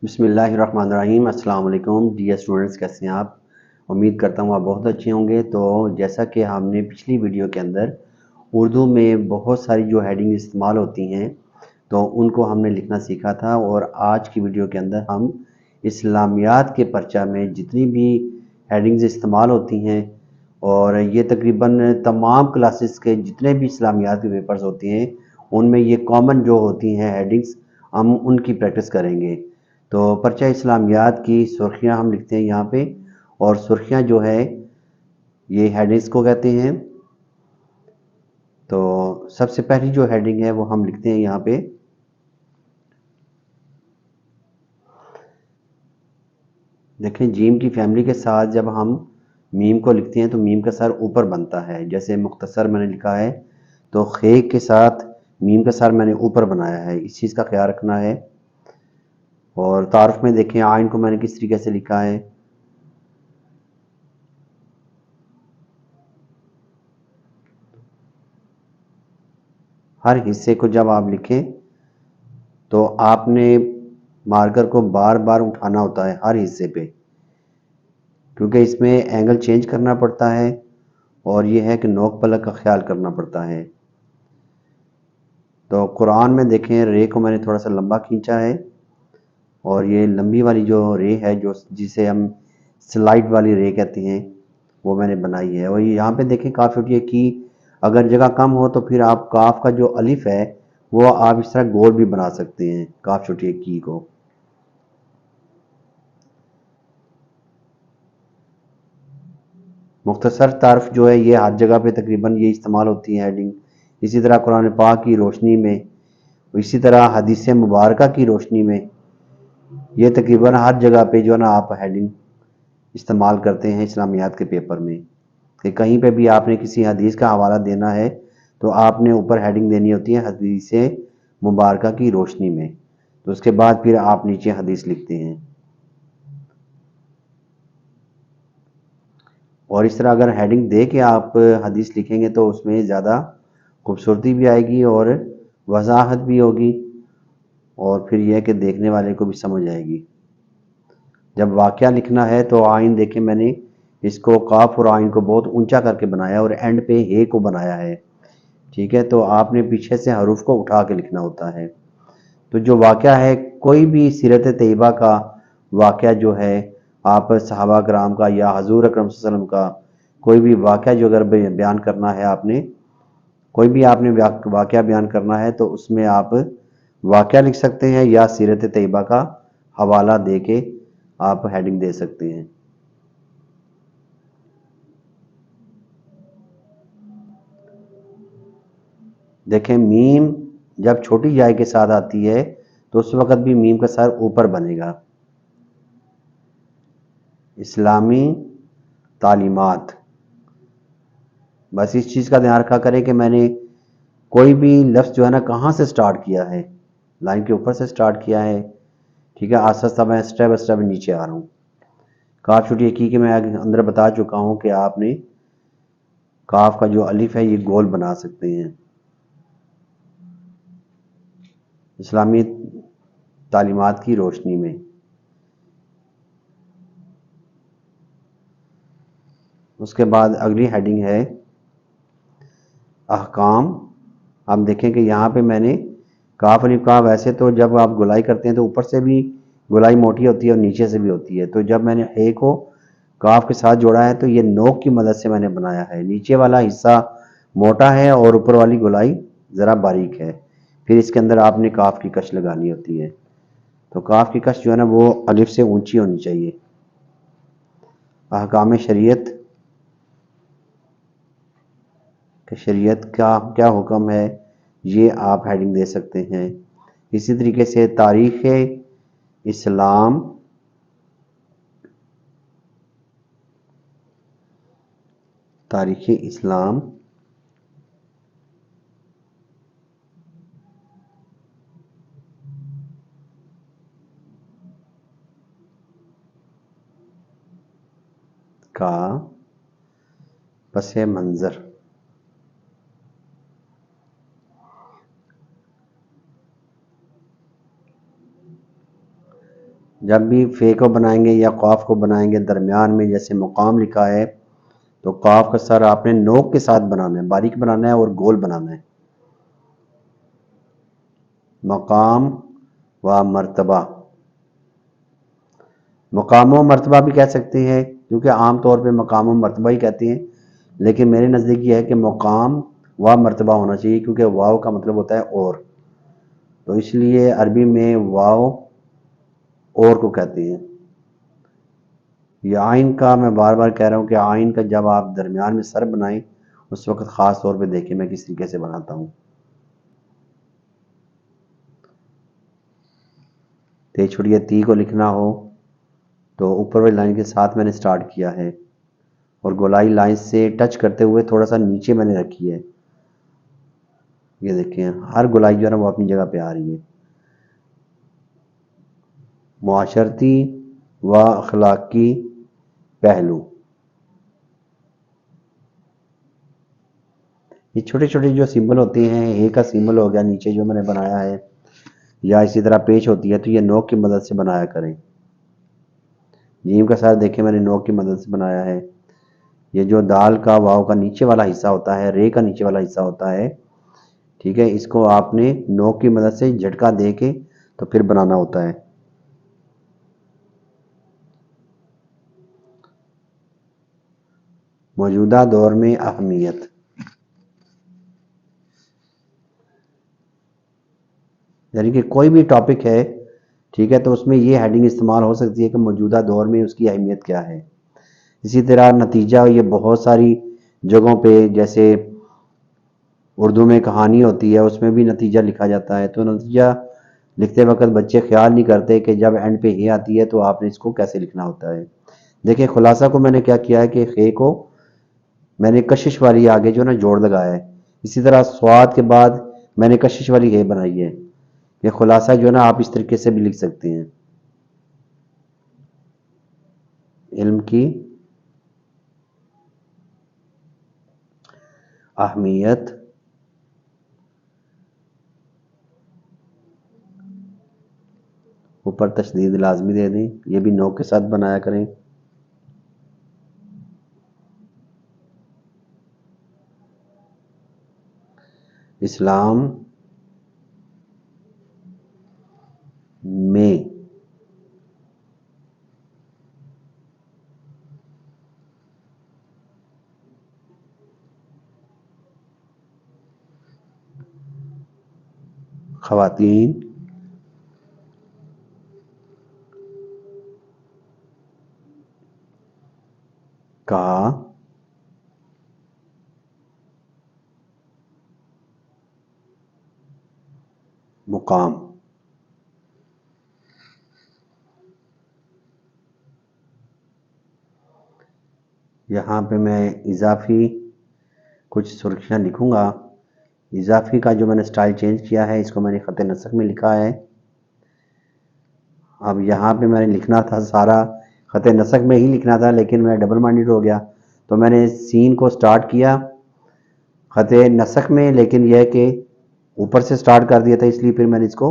बिस्मिल्लाहिर्रहमानिर्रहीम। अस्सलाम वालेकुम डियर स्टूडेंट्स, कैसे हैं आप? उम्मीद करता हूँ आप बहुत अच्छे होंगे। तो जैसा कि हमने पिछली वीडियो के अंदर उर्दू में बहुत सारी जो हेडिंग इस्तेमाल होती हैं तो उनको हमने लिखना सीखा था, और आज की वीडियो के अंदर हम इस्लामियात के पर्चा में जितनी भी हेडिंग्स इस्तेमाल होती हैं, और ये तकरीबन तमाम क्लासेस के जितने भी इस्लामियात के पेपर्स होते हैं उनमें ये कॉमन जो होती हैं हेडिंग्स, हम उनकी प्रैक्टिस करेंगे। तो पर्चा इस्लामियात की सुर्खियां हम लिखते हैं यहाँ पे, और सुर्खियां जो है ये हेडिंग्स को कहते हैं। तो सबसे पहली जो हेडिंग है वो हम लिखते हैं यहाँ पे, देखें जीम की फैमिली के साथ जब हम मीम को लिखते हैं तो मीम का सर ऊपर बनता है। जैसे मुख्तसर मैंने लिखा है तो खे के साथ मीम का सर मैंने ऊपर बनाया है, इस चीज़ का ख्याल रखना है। और तारुफ में देखें आइन को मैंने किस तरीके से लिखा है। हर हिस्से को जब आप लिखें तो आपने मार्कर को बार बार उठाना होता है हर हिस्से पे, क्योंकि इसमें एंगल चेंज करना पड़ता है, और ये है कि नोक पलक का ख्याल करना पड़ता है। तो कुरान में देखें रे को मैंने थोड़ा सा लंबा खींचा है, और ये लंबी वाली जो रे है जो जिसे हम स्लाइड वाली रे कहते हैं वो मैंने बनाई है। और यहाँ पे देखें काफ उठिए की, अगर जगह कम हो तो फिर आप काफ का जो अलिफ है वो आप इस तरह गोल भी बना सकते हैं काफ छोटी की को। मुख्तसर तारफ़ जो है ये हर जगह पे तकरीबन ये इस्तेमाल होती है हेडिंग। इसी तरह कुरान पाक की रोशनी में, इसी तरह हदीस मुबारका की रोशनी में, ये तकरीबन हर जगह पे जो है ना आप हेडिंग इस्तेमाल करते हैं इस्लामियात के पेपर में। कि कहीं पे भी आपने किसी हदीस का हवाला देना है तो आपने ऊपर हेडिंग देनी होती है हदीस मुबारका की रोशनी में, तो उसके बाद फिर आप नीचे हदीस लिखते हैं। और इस तरह अगर हेडिंग दे के आप हदीस लिखेंगे तो उसमें ज़्यादा खूबसूरती भी आएगी और वजाहत भी होगी, और फिर यह कि देखने वाले को भी समझ आएगी। जब वाक़या लिखना है तो आइन देखें मैंने इसको काफ और आइन को बहुत ऊंचा करके बनाया और एंड पे हे को बनाया है। ठीक है, तो आपने पीछे से हरूफ को उठा के लिखना होता है। तो जो वाक़या है, कोई भी सीरत तैयबा का वाक़या जो है, आप सहाबा कराम का या हजूर अकरम सल्लल्लाहु अलैहि वसल्लम का कोई भी वाक़या जो अगर बयान करना है, आपने कोई भी आपने वाक़या बयान करना है तो उसमें आप वाक़या लिख सकते हैं या सीरत तैयबा का हवाला दे के आप हेडिंग दे सकते हैं। देखें मीम जब छोटी जाय के साथ आती है तो उस वक़्त भी मीम का सर ऊपर बनेगा। इस्लामी तालीमात, बस इस चीज़ का ध्यान रखा करें कि मैंने कोई भी लफ्ज़ जो है ना कहाँ से स्टार्ट किया है, लाइन के ऊपर से स्टार्ट किया है। ठीक है, आस्ता आस्ता मैं स्टेप बाय स्टेप नीचे आ रहा हूँ। काफ छुट्टी की कि मैं अंदर बता चुका हूँ कि आपने काफ का जो अलिफ है ये गोल बना सकते हैं। इस्लामी तालीमात की रोशनी में, उसके बाद अगली हेडिंग है अहकाम। आप देखें कि यहाँ पे मैंने काफ अलिफ का, वैसे तो जब आप गुलाई करते हैं तो ऊपर से भी गुलाई मोटी होती है और नीचे से भी होती है, तो जब मैंने ए को काफ के साथ जोड़ा है तो ये नोक की मदद से मैंने बनाया है। नीचे वाला हिस्सा मोटा है और ऊपर वाली गुलाई ज़रा बारीक है। फिर इसके अंदर आपने काफ की कश लगानी होती है। तो काफ की कश जो है ना वो अलिफ से ऊंची होनी चाहिए। अहकाम शरीयत, कि शरीयत का क्या हुक्म है, ये आप हेडिंग दे सकते हैं। इसी तरीके से तारीख़ इस्लाम, तारीख़ इस्लाम का पस मंज़र। जब भी फ़े को बनाएंगे या क़ाफ को बनाएंगे दरमियान में जैसे मुकाम लिखा है तो क़ाफ का सर आपने नोक के साथ बनाना है, बारीक बनाना है और गोल बनाना है। मकाम व मर्तबा, मकाम व मर्तबा भी कह सकते हैं क्योंकि आम तौर पे मकाम व मर्तबा ही कहते हैं, लेकिन मेरे नज़दीक ये है कि मकाम व मर्तबा होना चाहिए क्योंकि वाव का मतलब होता है और, तो इसलिए अरबी में वाव और को कहते हैं। ये आइन का मैं बार बार कह रहा हूँ कि आइन का जब आप दरमियान में सर बनाएं उस वक्त ख़ास तौर पे देखें मैं किस तरीके से बनाता हूँ। ते छुड़िए ती को लिखना हो तो ऊपर वाली लाइन के साथ मैंने स्टार्ट किया है और गोलाई लाइन से टच करते हुए थोड़ा सा नीचे मैंने रखी है। ये देखें हर गोलाई जो है ना वो अपनी जगह पे आ रही है। मुआशरती व अखलाकी पहलू, ये छोटे छोटे जो सिंबल होते हैं, ए का सिंबल हो गया नीचे जो मैंने बनाया है, या इसी तरह पेच होती है तो ये नोक की मदद से बनाया करें। जीम का सार देखें मैंने नोक की मदद से बनाया है। ये जो दाल का वाव का नीचे वाला हिस्सा होता है, रे का नीचे वाला हिस्सा होता है, ठीक है, इसको आपने नोक की मदद से झटका दे के तो फिर बनाना होता है। मौजूदा दौर में अहमियत, यानी कि कोई भी टॉपिक है, ठीक है, तो उसमें ये हेडिंग इस्तेमाल हो सकती है कि मौजूदा दौर में उसकी अहमियत क्या है। इसी तरह नतीजा, ये बहुत सारी जगहों पे जैसे उर्दू में कहानी होती है उसमें भी नतीजा लिखा जाता है, तो नतीजा लिखते वक्त बच्चे ख्याल नहीं करते कि जब एंड पे ये आती है तो आपने इसको कैसे लिखना होता है। देखिए खुलासा को मैंने क्या किया है कि खे को मैंने कशिश वाली आगे जो ना जोड़ लगाया है, इसी तरह स्वाद के बाद मैंने कशिश वाली हे बनाई है। ये खुलासा जो है ना आप इस तरीके से भी लिख सकते हैं। इल्म की अहमियत ऊपर तशदीद लाजमी दे दें, ये भी नोक के साथ बनाया करें। इस्लाम में ख़वातीन का मुकाम, यहाँ पे मैं इजाफी कुछ सुर्खियाँ लिखूँगा। इजाफी का जो मैंने स्टाइल चेंज किया है इसको मैंने ख़त नसक में लिखा है। अब यहाँ पे मैंने लिखना था सारा ख़त नसक में ही लिखना था, लेकिन मैं डबल माइंडेड हो गया तो मैंने सीन को स्टार्ट किया ख़त नसक में, लेकिन यह है कि ऊपर से स्टार्ट कर दिया था इसलिए फिर मैंने इसको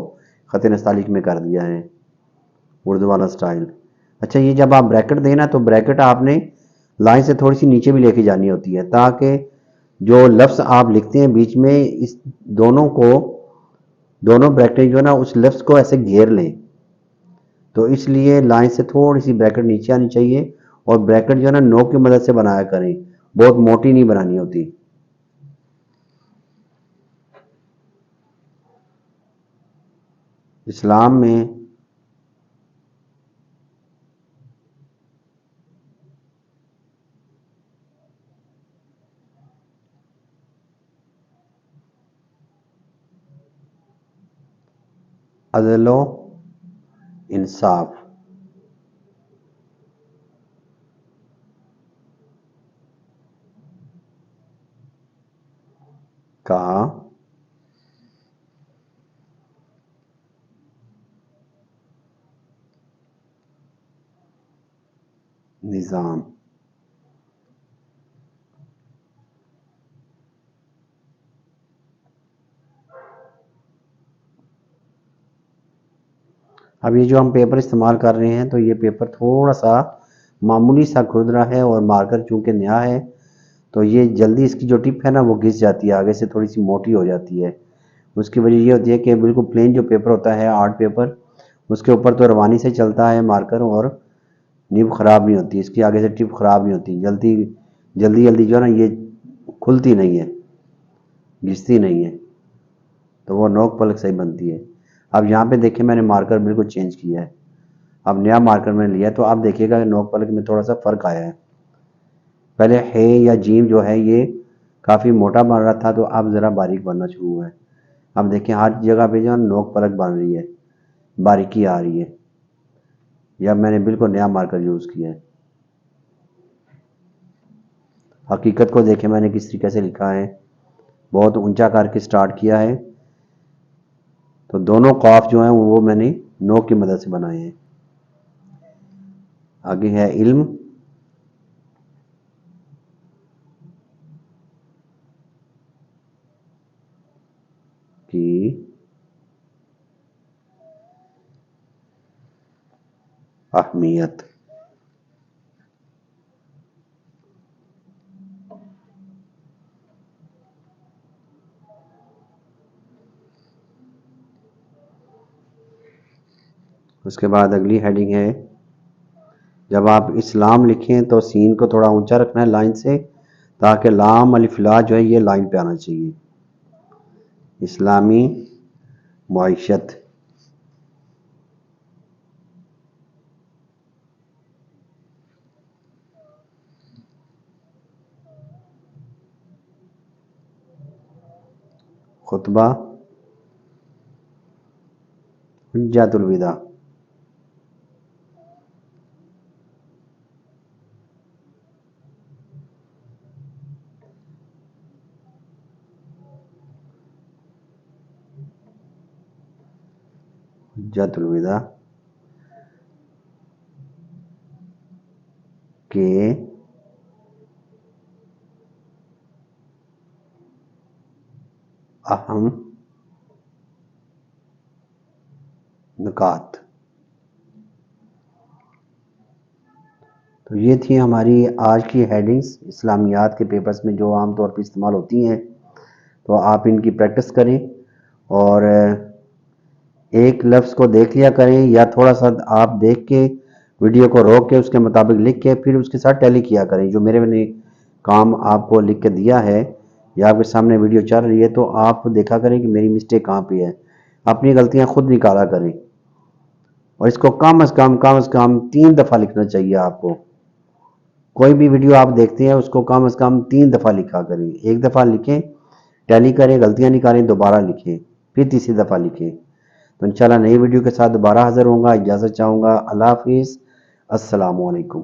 ख़त नस्तालिक में कर दिया है, उर्दू वाला स्टाइल। अच्छा, ये जब आप ब्रैकेट देना तो ब्रैकेट आपने लाइन से थोड़ी सी नीचे भी लेके जानी होती है ताकि जो लफ्ज़ आप लिखते हैं बीच में इस दोनों को, दोनों ब्रैकेट जो है ना उस लफ्ज़ को ऐसे घेर लें, तो इसलिए लाइन से थोड़ी सी ब्रैकेट नीचे आनी चाहिए और ब्रैकेट जो है ना नोक की मदद से बनाया करें, बहुत मोटी नहीं बनानी होती। इस्लाम में अदलो इंसाफ का निज़ाम, अब ये जो हम पेपर इस्तेमाल कर रहे हैं तो ये पेपर थोड़ा सा मामूली सा खुरदरा है और मार्कर चूंकि नया है तो ये जल्दी इसकी जो टिप है ना वो घिस जाती है, आगे से थोड़ी सी मोटी हो जाती है। उसकी वजह ये होती है कि बिल्कुल प्लेन जो पेपर होता है आर्ट पेपर, उसके ऊपर तो रवानी से चलता है मार्कर और निब ख़राब नहीं होती, इसकी आगे से टिप ख़राब नहीं होती, जल्दी जल्दी जल्दी जो है ना ये खुलती नहीं है, घिसती नहीं है, तो वो नोक पलक सही बनती है। अब यहाँ पे देखिए मैंने मार्कर बिल्कुल चेंज किया है, अब नया मार्कर मैंने लिया है तो आप देखिएगा नोक पलक में थोड़ा सा फ़र्क आया है। पहले है या जीम जो है ये काफ़ी मोटा बन रहा था तो अब ज़रा बारीक बनना शुरू हुआ है। अब देखिए हर जगह पे जो है नोक पलक बन रही है, बारीकी आ रही है। यह मैंने बिल्कुल नया मार्कर यूज़ किया है। हकीकत को देखें मैंने किस तरीके से लिखा है, बहुत ऊंचा करके स्टार्ट किया है, तो दोनों कॉफ जो हैं वो मैंने नोक की मदद से बनाए हैं। आगे है इल्म, की अहमियत। उसके बाद अगली हेडिंग है, जब आप इस्लाम लिखें तो सीन को थोड़ा ऊंचा रखना है लाइन से, ताकि लाम अलिफ ला जो है ये लाइन पे आना चाहिए। इस्लामी मुआइशत, खुतबा, हुज्जतुल विदा, हुज्जतुल विदा के अहम नुकात। तो ये थी हमारी आज की हेडिंग्स इस्लामियात के पेपर्स में जो आम तौर पर इस्तेमाल होती हैं, तो आप इनकी प्रैक्टिस करें और एक लफ्ज़ को देख लिया करें या थोड़ा सा आप देख के वीडियो को रोक के उसके मुताबिक लिख के फिर उसके साथ टैली किया करें। जो मेरे मैंने काम आपको लिख के दिया है या आपके सामने वीडियो चल रही है तो आप देखा करें कि मेरी मिस्टेक कहाँ पे है, अपनी गलतियाँ खुद निकाला करें और इसको कम से कम 3 दफ़ा लिखना चाहिए आपको। कोई भी वीडियो आप देखते हैं उसको कम से कम 3 दफ़ा लिखा करें, एक दफ़ा लिखें, टैली करें, गलतियाँ निकालें, दोबारा लिखें, फिर तीसरी दफ़ा लिखें। तो इंशाल्लाह नई वीडियो के साथ दोबारा हाज़िर होऊंगा। इजाज़त चाहूँगा। अल्लाह हाफ़िज़। अस्सलामु अलैकुम।